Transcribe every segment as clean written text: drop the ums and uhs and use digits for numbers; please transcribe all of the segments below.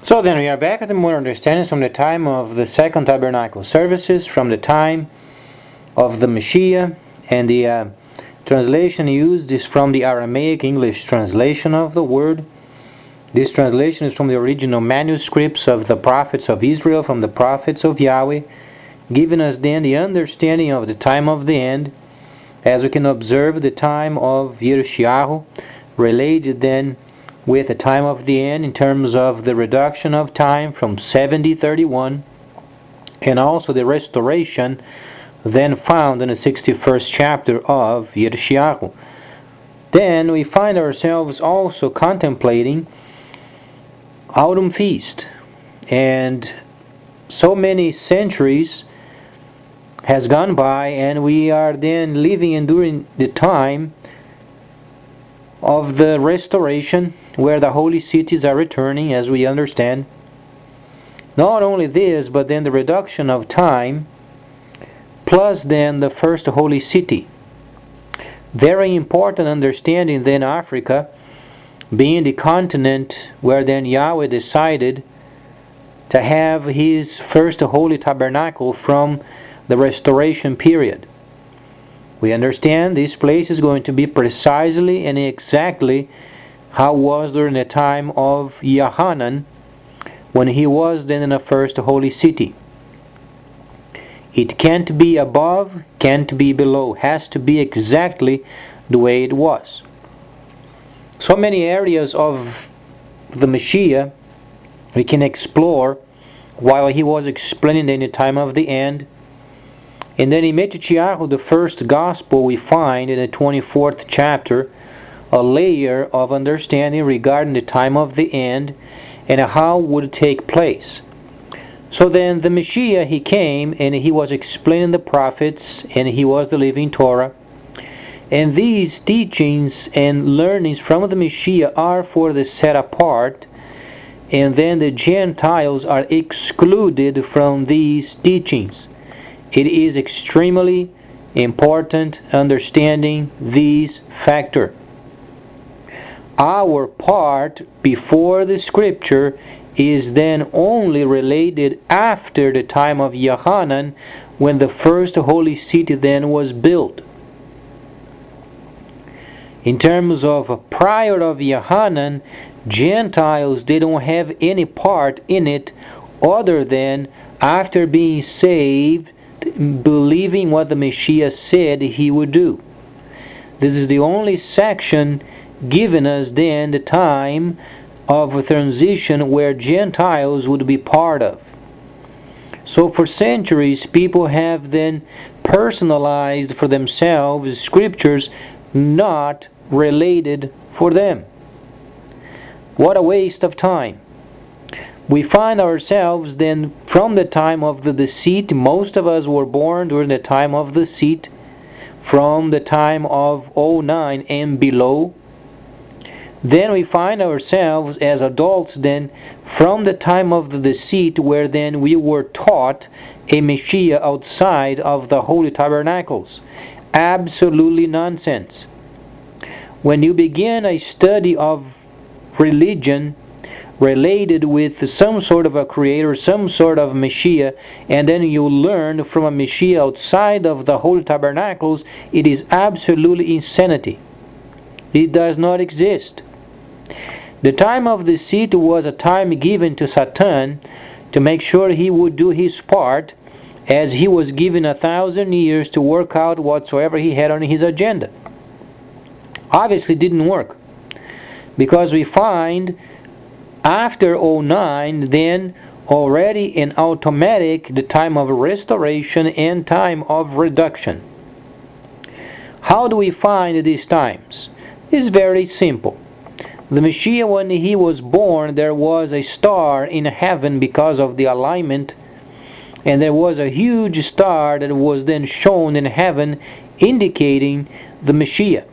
So then we are back at the more understanding from the time of the second tabernacle services, from the time of the Messiah, and the translation used is from the Aramaic English translation of the word. This translation is from the original manuscripts of the prophets of Israel, from the prophets of Yahweh, giving us then the understanding of the time of the end, as we can observe the time of Yirmiyahu, related then with the time of the end in terms of the reduction of time from 70-31, and also the restoration then found in the 61st chapter of Yirmiyahu. Then we find ourselves also contemplating autumn feast, and so many centuries has gone by, and we are then living in during the time of the restoration, where the holy cities are returning, as we understand. Not only this, but then the reduction of time, plus then the first holy city. Very important understanding then Africa, being the continent where then Yahweh decided to have his first holy tabernacle from the restoration period. We understand this place is going to be precisely and exactly how it was during the time of Yohanan, when he was then in the first holy city. It can't be above, can't be below, has to be exactly the way it was. So many areas of the Messiah we can explore while he was explaining in the time of the end. And then in Matthew, the first gospel, we find in the 24th chapter a layer of understanding regarding the time of the end and how it would take place. So then the Messiah, he came and he was explaining the prophets, and he was the living Torah. And these teachings and learnings from the Messiah are for the set apart, and then the Gentiles are excluded from these teachings. It is extremely important understanding this factor. Our part before the scripture is then only related after the time of Yohanan, when the first holy city then was built. In terms of prior of Yohanan, Gentiles, they don't have any part in it other than after being saved, believing what the Messiah said he would do. This is the only section given us then the time of a transition where Gentiles would be part of. So for centuries people have then personalized for themselves scriptures not related for them. What a waste of time. We find ourselves then from the time of the deceit. Most of us were born during the time of the deceit, from the time of 09 and below. Then we find ourselves as adults then from the time of the deceit, where then we were taught a Messiah outside of the holy tabernacles. Absolutely nonsense. When you begin a study of religion related with some sort of a creator, some sort of Messiah, and then you learn from a Messiah outside of the holy tabernacles, it is absolutely insanity. It does not exist. The time of the deceit was a time given to Satan to make sure he would do his part, as he was given 1,000 years to work out whatsoever he had on his agenda. Obviously didn't work, because we find after 09 then already in automatic the time of restoration and time of reduction. How do we find these times? It's very simple. The Messiah, when he was born, there was a star in heaven because of the alignment, and there was a huge star that was then shown in heaven indicating the Messiah.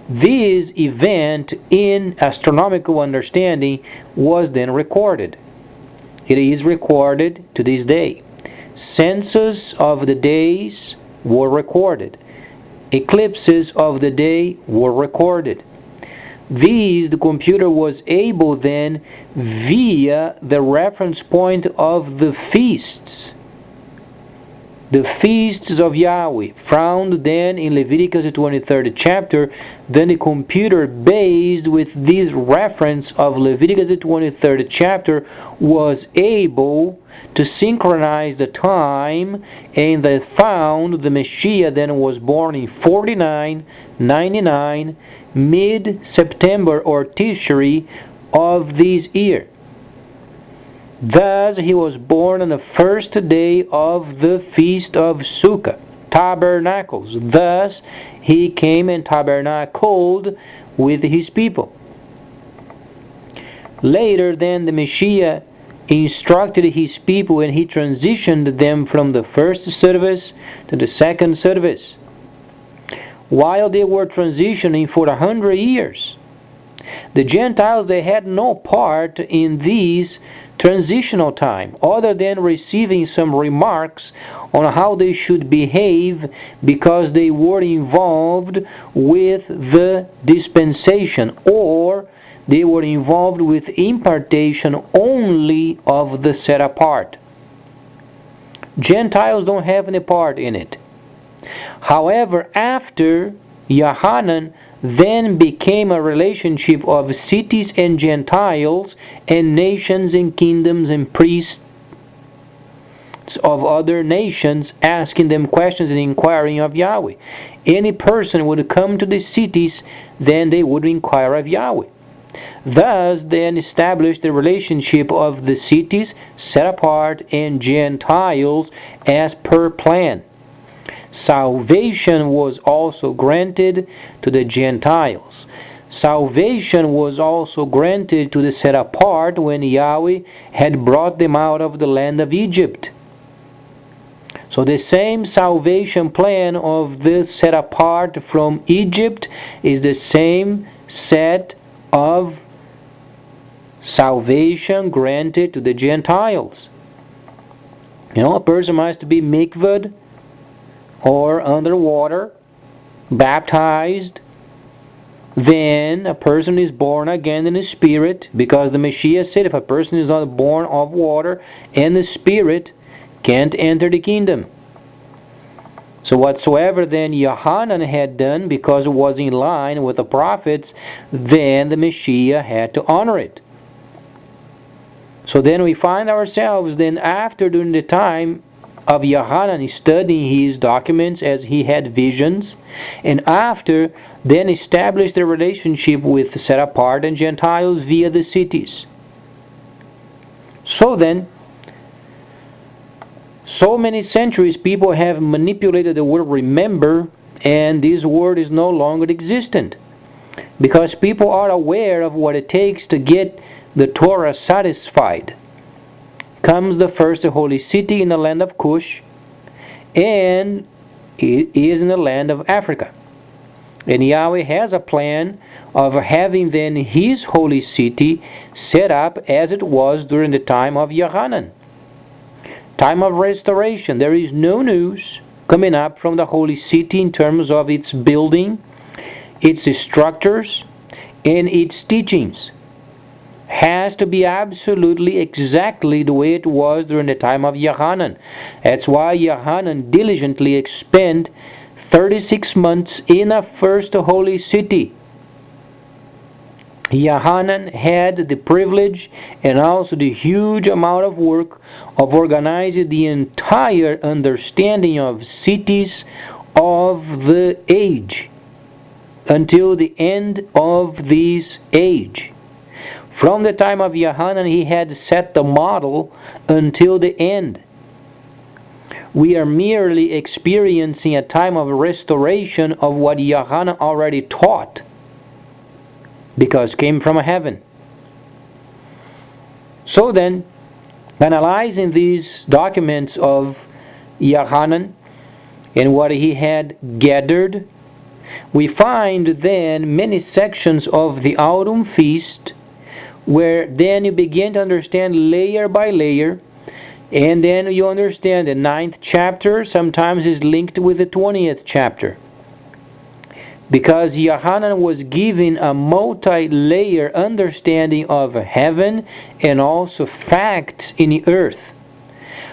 This event in astronomical understanding was then recorded. It is recorded to this day. Census of the days were recorded. Eclipses of the day were recorded. The computer was able then, via the reference point of the feasts of Yahweh, found then in Leviticus the 23rd chapter, then the computer, based with this reference of Leviticus the 23rd chapter, was able to synchronize the time, and they found the Messiah then was born in 4999, mid-September or Tishri of this year. Thus he was born on the first day of the feast of Sukkah, tabernacles. Thus he came and tabernacled with his people. Later then the Messiah instructed his people, and he transitioned them from the first service to the second service. While they were transitioning for 100 years, the Gentiles, they had no part in these transitional time, other than receiving some remarks on how they should behave, because they were involved with the dispensation, or they were involved with impartation only of the set apart. Gentiles don't have any part in it. However, after Yohanan, then became a relationship of cities and Gentiles and nations and kingdoms and priests of other nations, asking them questions and inquiring of Yahweh. Any person would come to the cities, then they would inquire of Yahweh. Thus then established the relationship of the cities set apart and Gentiles as per plan. Salvation was also granted to the Gentiles. Salvation was also granted to the set apart when Yahweh had brought them out of the land of Egypt. So the same salvation plan of the set apart from Egypt is the same set of salvation granted to the Gentiles. A person must be mikvahed, or underwater, baptized, then a person is born again in the Spirit, because the Messiah said if a person is not born of water and the Spirit, can't enter the kingdom. So whatsoever then Yohanan had done, because it was in line with the prophets, then the Messiah had to honor it. So then we find ourselves then after, during the time of Yohanan, studying his documents as he had visions, and after then established a relationship with the set apart and Gentiles via the cities. So then, so many centuries people have manipulated the word remember, and this word is no longer existent, because people are aware of what it takes to get the Torah satisfied. Comes the first holy city in the land of Cush, and it is in the land of Africa. And Yahweh has a plan of having then his holy city set up as it was during the time of Yohanan. Time of restoration. There is no news coming up from the holy city in terms of its building, its structures, and its teachings. Has to be absolutely exactly the way it was during the time of Yohanan. That's why Yohanan diligently spent 36 months in a first holy city. Yohanan had the privilege and also the huge amount of work of organizing the entire understanding of cities of the age until the end of this age. From the time of Yohanan, he had set the model until the end. We are merely experiencing a time of restoration of what Yohanan already taught, because it came from heaven. So then, analyzing these documents of Yohanan and what he had gathered, we find then many sections of the autumn feast, where then you begin to understand layer by layer, and then you understand the 9th chapter sometimes is linked with the 20th chapter. because Yohanan was given a multi-layer understanding of heaven and also facts in the earth.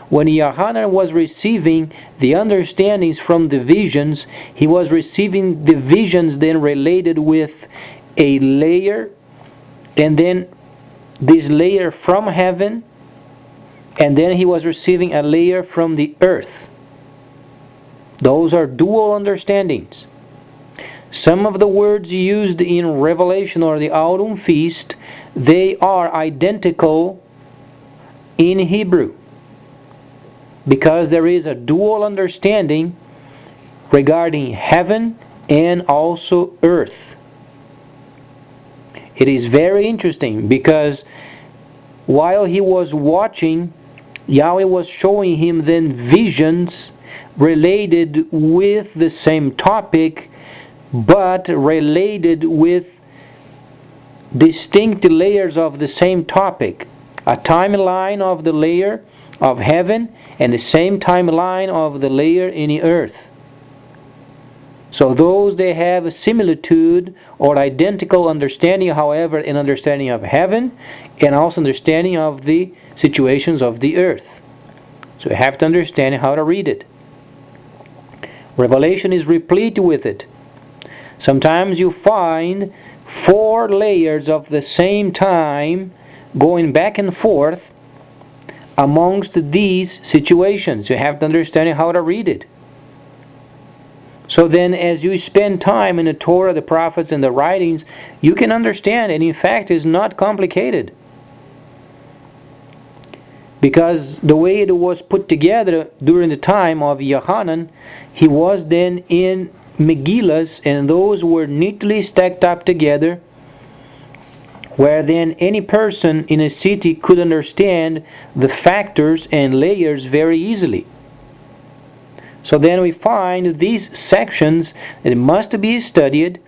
When Yohanan was receiving the understandings from the visions, he was receiving the visions then related with a layer, and then this layer from heaven, and then he was receiving a layer from the earth. Those are dual understandings. Some of the words used in Revelation or the Autumn Feast, they are identical in Hebrew, because there is a dual understanding regarding heaven and also earth. It is very interesting because while he was watching, Yahweh was showing him then visions related with the same topic, but related with distinct layers of the same topic. A timeline of the layer of heaven and the same timeline of the layer in the earth. So those, they have a similitude or identical understanding, however, in understanding of heaven and also understanding of the situations of the earth. So you have to understand how to read it. Revelation is replete with it. Sometimes you find 4 layers of the same time going back and forth amongst these situations. You have to understand how to read it. So then, as you spend time in the Torah, the prophets, and the writings, you can understand, and in fact, it's not complicated. Because the way it was put together during the time of Yohanan, he was then in Megillas, and those were neatly stacked up together, where then any person in a city could understand the factors and layers very easily. So then we find these sections that must be studied,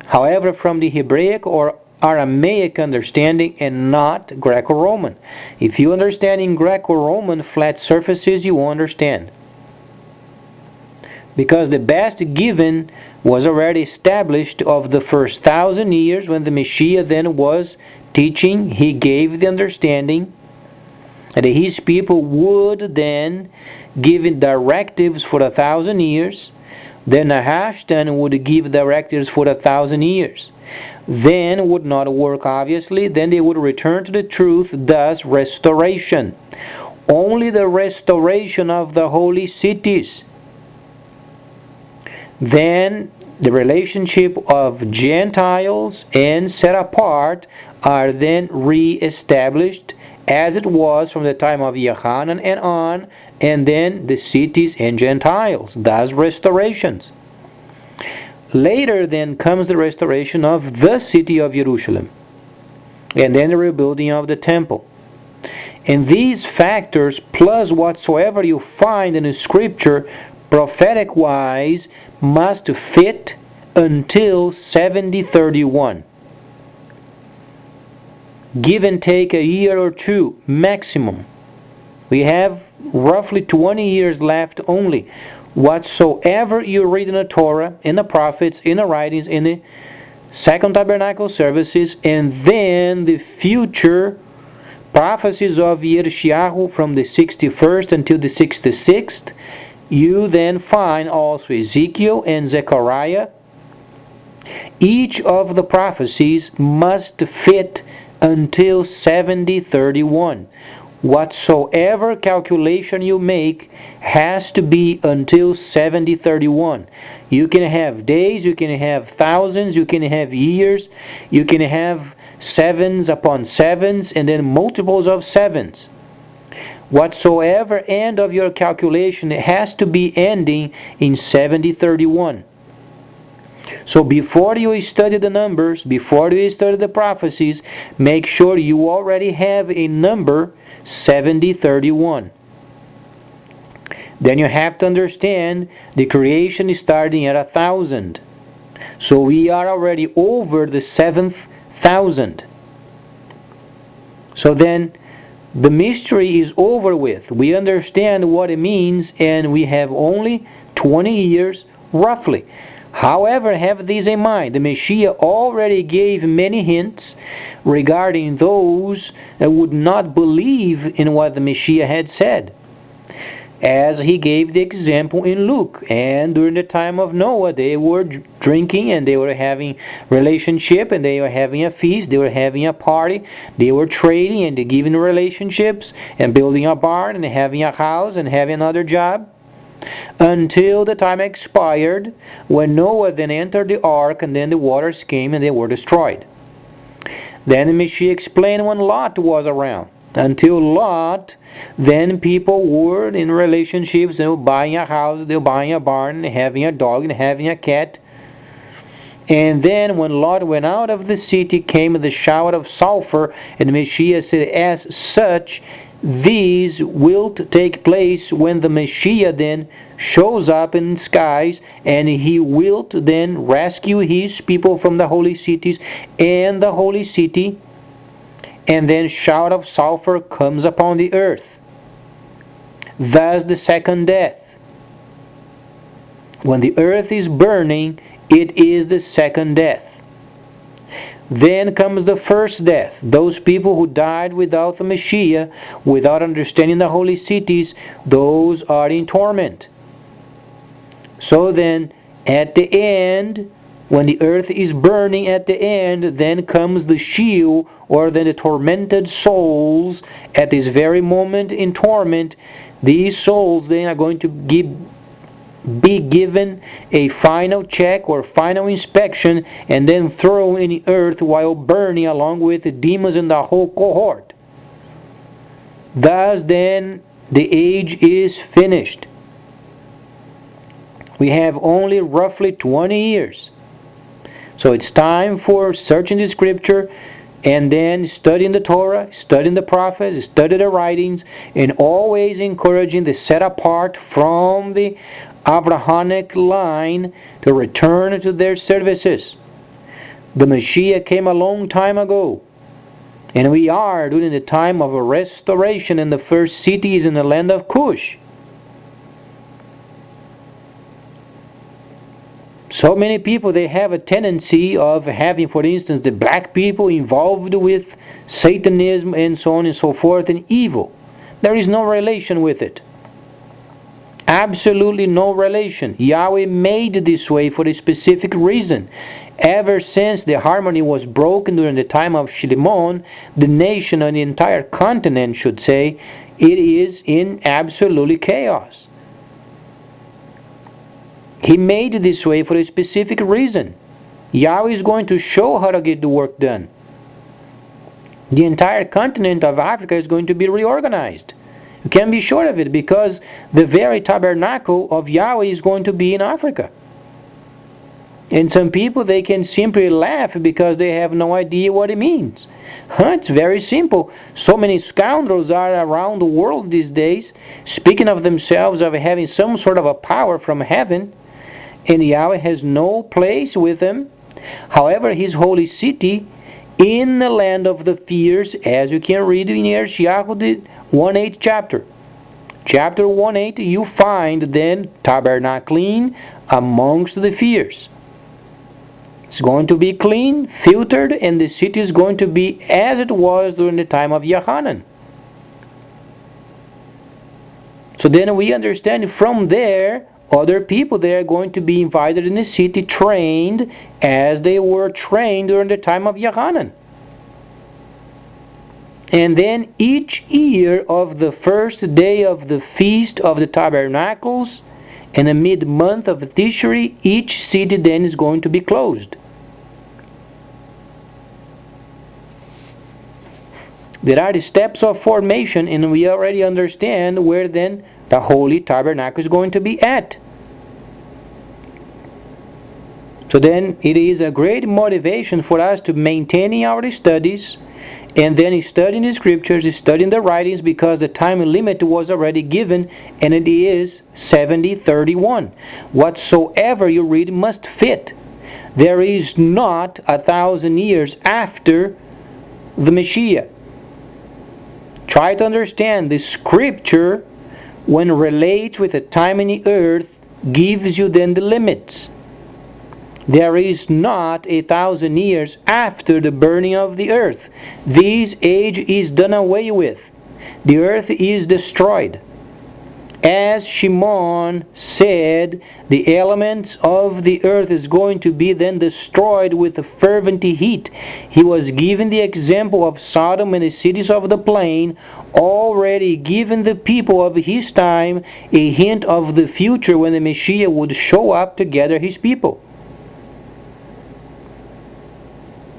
however, from the Hebraic or Aramaic understanding and not Greco-Roman. If you understand in Greco-Roman flat surfaces, you won't understand. Because the best given was already established of the first 1,000 years when the Messiah then was teaching. He gave the understanding that his people would then give directives for 1,000 years. Then Nahashtan would give directives for 1,000 years. Then would not work, obviously. Then they would return to the truth, thus restoration. Only the restoration of the holy cities. Then the relationship of Gentiles and set apart are then re-established as it was from the time of Yohanan and on, and then the cities and Gentiles, thus restorations. Later then comes the restoration of the city of Jerusalem, and then the rebuilding of the temple. And these factors, plus whatsoever you find in the scripture, prophetic-wise, must fit until 70-31. Give and take a year or two, maximum. We have roughly 20 years left only. Whatsoever you read in the Torah, in the prophets, in the writings, in the Second Tabernacle services, and then the future prophecies of Yeshayahu from the 61st until the 66th, you then find also Ezekiel and Zechariah. Each of the prophecies must fit until 70-31. Whatsoever calculation you make has to be until 70-31. You can have days, you can have thousands, you can have years, you can have sevens upon sevens, and then multiples of sevens. Whatsoever end of your calculation has to be ending in 70-31. So before you study the numbers, before you study the prophecies, make sure you already have a number 70-31. Then you have to understand the creation is starting at 1,000. So we are already over the 7,000. So then the mystery is over with. We understand what it means, and we have only 20 years roughly. However, have this in mind. The Messiah already gave many hints regarding those that would not believe in what the Messiah had said, as he gave the example in Luke. And during the time of Noah, they were drinking and they were having relationship and they were having a feast, they were having a party, they were trading and they giving relationships and building a barn and having a house and having another job, until the time expired, when Noah then entered the ark, and then the waters came and they were destroyed. Then the Messiah explained when Lot was around. Until Lot, then people were in relationships, they were buying a house, they were buying a barn, having a dog and having a cat. And then when Lot went out of the city, came the shower of sulfur, and the Messiah said, as such, these will take place when the Messiah then shows up in the skies, and he will then rescue his people from the holy cities and the holy city, and then shower of sulfur comes upon the earth. Thus the second death. When the earth is burning, it is the second death. Then comes the first death. Those people who died without the Messiah, without understanding the holy cities, those are in torment. So then, at the end, when the earth is burning at the end, then comes the Sheol, or then the tormented souls. At this very moment in torment, these souls then are going to be given a final check or final inspection, and then thrown in the earth while burning along with the demons and the whole cohort. Thus then the age is finished. We have only roughly 20 years. So it's time for searching the scripture and then studying the Torah, studying the prophets, studying the writings, and always encouraging the set apart from the Abrahamic line to return to their services. The Messiah came a long time ago, and we are during the time of a restoration in the first cities in the land of Cush. So many people, they have a tendency of having, for instance, the black people involved with Satanism and so on and so forth and evil. There is no relation with it. Absolutely no relation. Yahweh made this way for a specific reason. Ever since the harmony was broken during the time of Shilimon, the nation and the entire continent should say, it is in absolutely chaos. He made it this way for a specific reason. Yahweh is going to show how to get the work done. The entire continent of Africa is going to be reorganized. You can be sure of it, because the very tabernacle of Yahweh is going to be in Africa. And some people, they can simply laugh because they have no idea what it means. It's very simple. So many scoundrels are around the world these days, speaking of themselves of having some sort of a power from heaven, and Yahweh has no place with them. However, his holy city in the land of the fears, as you can read in Yeshayahu, the 1:8 chapter. Chapter 1:8, you find then tabernacling amongst the fears. It's going to be clean, filtered, and the city is going to be as it was during the time of Yohanan. So then we understand from there, other people, they are going to be invited in the city, trained as they were trained during the time of Yohanan. And then each year of the first day of the Feast of the Tabernacles, in the mid-month of Tishri, each city then is going to be closed. There are the steps of formation, and we already understand where then the Holy Tabernacle is going to be at. So then it is a great motivation for us to maintain our studies, and then studying the scriptures, studying the writings, because the time limit was already given, and it is 70:31. Whatsoever you read must fit. There is not 1,000 years after the Messiah. Try to understand the scripture, when relates with the time in the earth, gives you then the limits. There is not 1,000 years after the burning of the earth. This age is done away with. The earth is destroyed. As Shimon said, the elements of the earth is going to be then destroyed with a fervent heat. He was given the example of Sodom and the cities of the plain, already given the people of his time a hint of the future when the Messiah would show up to gather his people.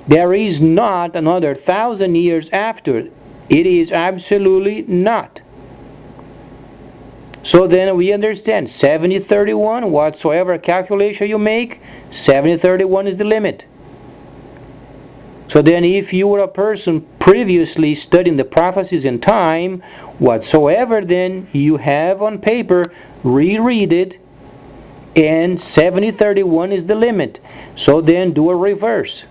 There is not another 1,000 years after. It is absolutely not. So then we understand 70-31, whatsoever calculation you make, 70-31 is the limit. So then if you were a person previously studying the prophecies in time, whatsoever then you have on paper, reread it, and 70-31 is the limit. So then do a reverse.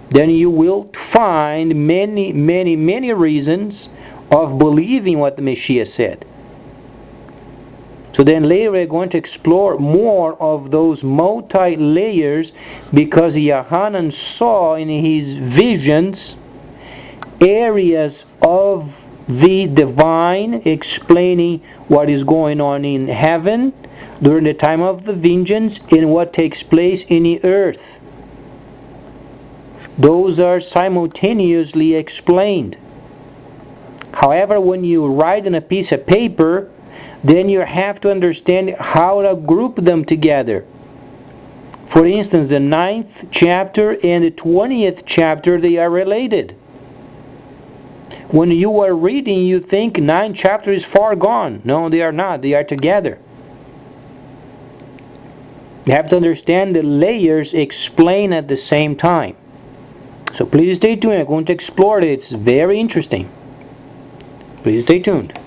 Then you will find many reasons of believing what the Messiah said. So then later we're going to explore more of those multi-layers, because Yohanan saw in his visions areas of the divine explaining what is going on in heaven during the time of the vengeance and what takes place in the earth. Those are simultaneously explained. However, when you write on a piece of paper, then you have to understand how to group them together. For instance, the 9th chapter and the 20th chapter, they are related. When you are reading, you think 9th chapter is far gone. No, they are not. They are together. You have to understand the layers explain at the same time. So please stay tuned. I'm going to explore it. It's very interesting. Please stay tuned.